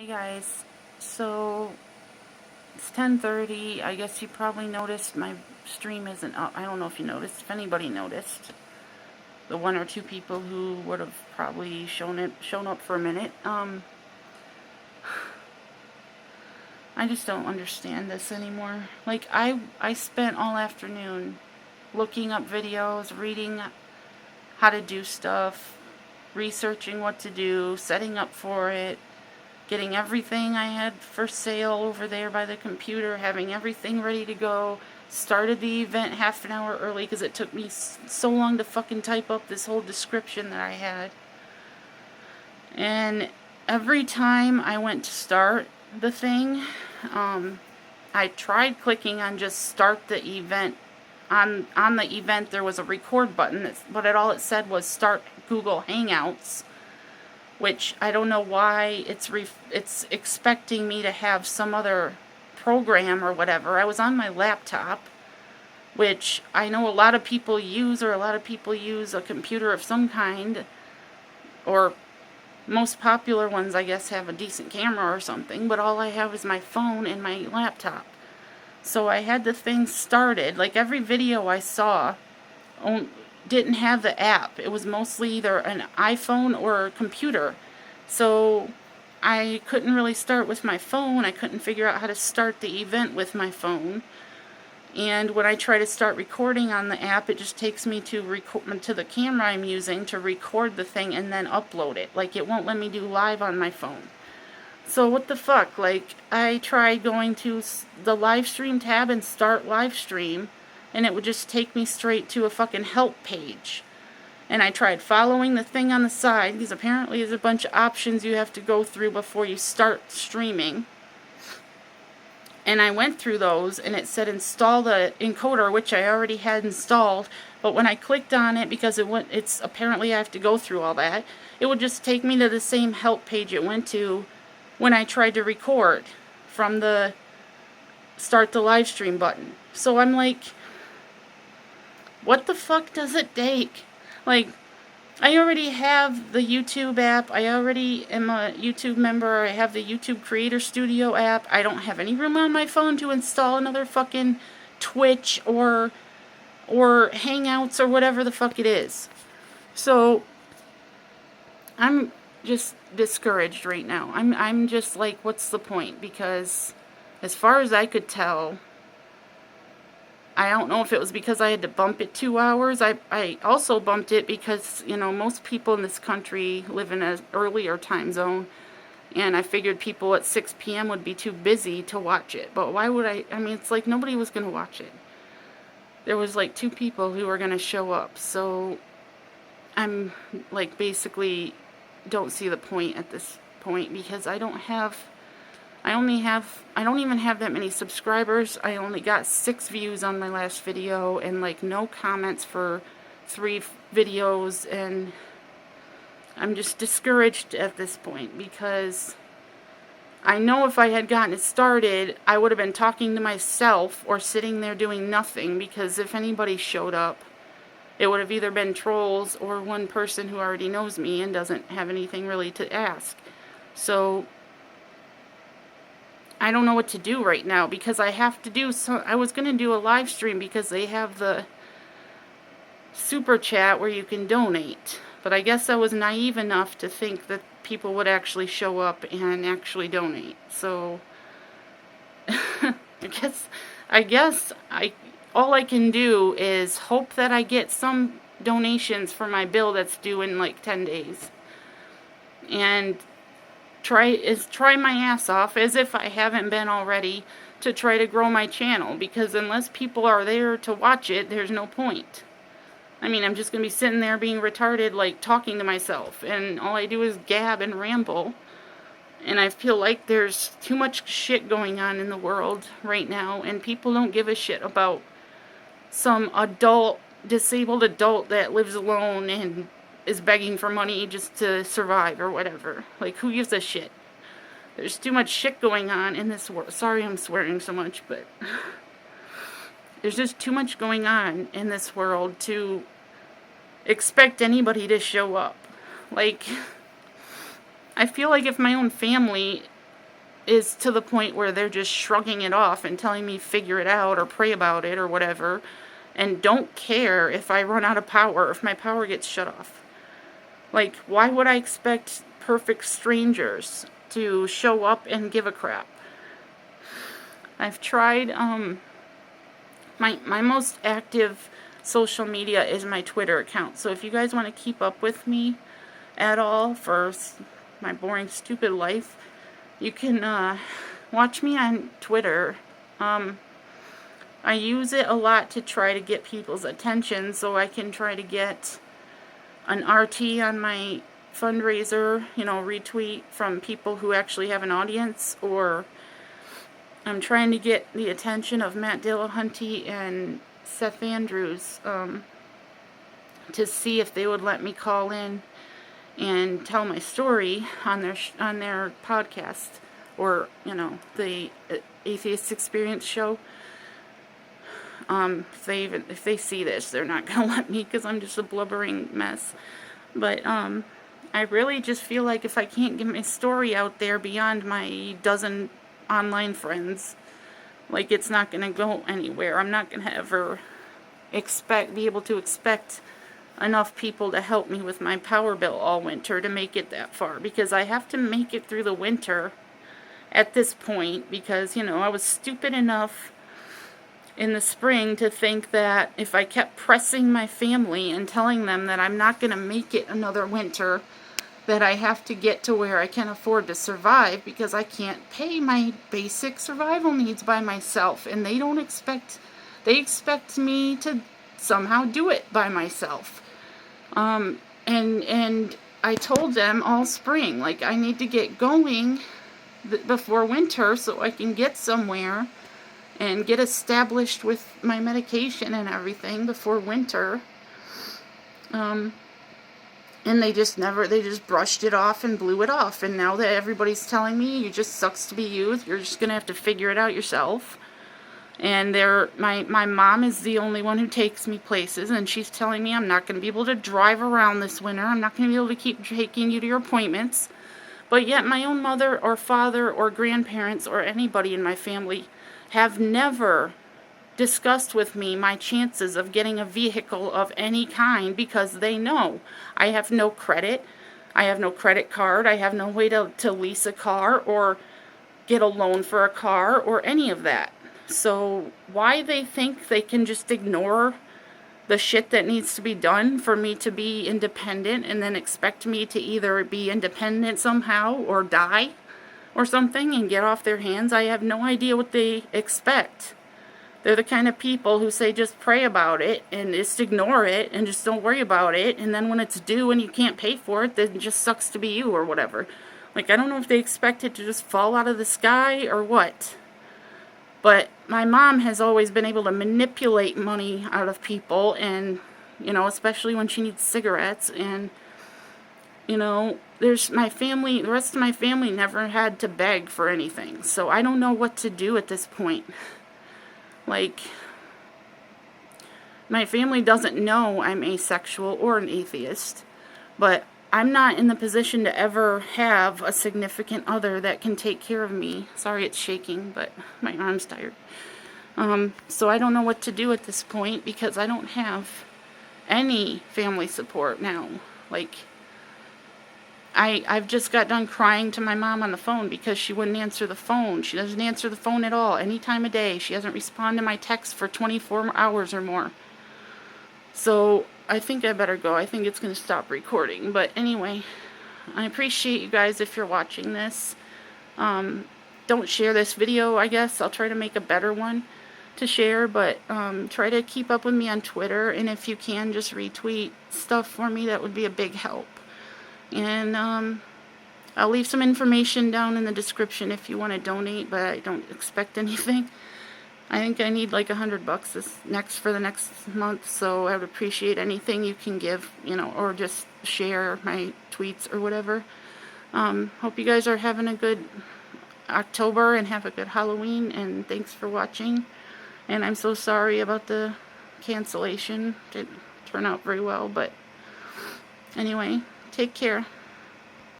Hey guys, so it's 10:30. I guess you probably noticed my stream isn't up. I don't know if you noticed, if anybody noticed. The one or two people who would have probably shown up for a minute. I just don't understand this anymore. Like I spent all afternoon looking up videos, reading how to do stuff, researching what to do, setting up for it, getting everything I had for sale over there by the computer, having everything ready to go. Started the event half an hour early because it took me so long to fucking type up this whole description that I had. And every time I went to start the thing, I tried clicking on just start the event. On the event there was a record button, but all it said was start Google Hangouts, which I don't know why it's expecting me to have some other program or whatever. I was on my laptop, which I know a lot of people use, or a lot of people use a computer of some kind, or most popular ones I guess have a decent camera or something, but all I have is my phone and my laptop. So I had the thing started. Like every video I saw didn't have the app. It was mostly either an iPhone or a computer. So I couldn't really start with my phone. I couldn't figure out how to start the event with my phone. And when I try to start recording on the app, it just takes me to the camera I'm using to record the thing and then upload it. Like it won't let me do live on my phone. So what the fuck? Like I tried going to the live stream tab and start live stream, and it would just take me straight to a fucking help page. And I tried following the thing on the side, because apparently there's a bunch of options you have to go through before you start streaming. And I went through those, and it said install the encoder, which I already had installed. But when I clicked on it, because it's apparently I have to go through all that, it would just take me to the same help page it went to when I tried to record from the start the live stream button. So I'm like, what the fuck does it take? Like, I already have the YouTube app. I already am a YouTube member. I have the YouTube Creator Studio app. I don't have any room on my phone to install another fucking Twitch or Hangouts or whatever the fuck it is. So I'm just discouraged right now. I'm just like, what's the point? Because as far as I could tell, I don't know if it was because I had to bump it 2 hours. I also bumped it because, most people in this country live in an earlier time zone. And I figured people at 6 p.m. would be too busy to watch it. But why would I mean, it's like nobody was going to watch it. There was like 2 people who were going to show up. So I'm like basically don't see the point at this point, because I don't even have that many subscribers. I only got 6 views on my last video, and like no comments for 3 videos, and I'm just discouraged at this point, because I know if I had gotten it started, I would have been talking to myself or sitting there doing nothing, because if anybody showed up, it would have either been trolls or one person who already knows me and doesn't have anything really to ask. So I don't know what to do right now, because I have to do I was going to do a live stream because they have the super chat where you can donate. But I guess I was naive enough to think that people would actually show up and actually donate. So I guess all I can do is hope that I get some donations for my bill that's due in like 10 days. And try my ass off, as if I haven't been already, to try to grow my channel, because unless people are there to watch it, there's no point. I mean, I'm just going to be sitting there being retarded, like talking to myself, and all I do is gab and ramble. And I feel like there's too much shit going on in the world right now, and people don't give a shit about some disabled adult that lives alone and is begging for money just to survive or whatever. Like, who gives a shit? There's too much shit going on in this world. Sorry I'm swearing so much, but there's just too much going on in this world to expect anybody to show up. Like, I feel like if my own family is to the point where they're just shrugging it off and telling me figure it out or pray about it or whatever, and don't care if I run out of power, if my power gets shut off. Like, why would I expect perfect strangers to show up and give a crap? I've tried, my most active social media is my Twitter account. So if you guys want to keep up with me at all for my boring, stupid life, you can watch me on Twitter. I use it a lot to try to get people's attention, so I can try to get an RT on my fundraiser, retweet from people who actually have an audience, or I'm trying to get the attention of Matt Dillahunty and Seth Andrews to see if they would let me call in and tell my story on their podcast, or the Atheist Experience show. If they see this, they're not gonna let me, because I'm just a blubbering mess. But I really just feel like if I can't get my story out there beyond my dozen online friends, like, it's not gonna go anywhere. I'm not gonna ever be able to expect enough people to help me with my power bill all winter to make it that far, because I have to make it through the winter at this point, because I was stupid enough in the spring to think that if I kept pressing my family and telling them that I'm not going to make it another winter, that I have to get to where I can afford to survive, because I can't pay my basic survival needs by myself, and they expect me to somehow do it by myself. And I told them all spring, like, I need to get going before winter so I can get somewhere and get established with my medication and everything before winter. And they just brushed it off and blew it off. And now that everybody's telling me, it just sucks to be you, you're just going to have to figure it out yourself. And my mom is the only one who takes me places, and she's telling me I'm not going to be able to drive around this winter. I'm not going to be able to keep taking you to your appointments. But yet my own mother or father or grandparents or anybody in my family have never discussed with me my chances of getting a vehicle of any kind, because they know I have no credit, I have no credit card, I have no way to lease a car or get a loan for a car or any of that. So why they think they can just ignore the shit that needs to be done for me to be independent, and then expect me to either be independent somehow or die or something and get off their hands, I have no idea what they expect. They're the kind of people who say just pray about it and just ignore it and just don't worry about it, and then when it's due and you can't pay for it, then it just sucks to be you or whatever. Like, I don't know if they expect it to just fall out of the sky or what. But my mom has always been able to manipulate money out of people, and, especially when she needs cigarettes, and, there's my family, the rest of my family never had to beg for anything. So I don't know what to do at this point. Like, my family doesn't know I'm asexual or an atheist, but I'm not in the position to ever have a significant other that can take care of me. Sorry it's shaking, but my arm's tired. So I don't know what to do at this point, because I don't have any family support now. Like, I've just got done crying to my mom on the phone because she wouldn't answer the phone. She doesn't answer the phone at all, any time of day. She doesn't respond to my texts for 24 hours or more. So I think I better go. I think it's going to stop recording. But anyway, I appreciate you guys if you're watching this. Don't share this video, I guess. I'll try to make a better one to share. But try to keep up with me on Twitter. And if you can, just retweet stuff for me. That would be a big help. And I'll leave some information down in the description if you want to donate, but I don't expect anything. I think I need like $100 for the next month, so I would appreciate anything you can give, or just share my tweets or whatever. Hope you guys are having a good October and have a good Halloween, and thanks for watching. And I'm so sorry about the cancellation. It didn't turn out very well, but anyway, take care.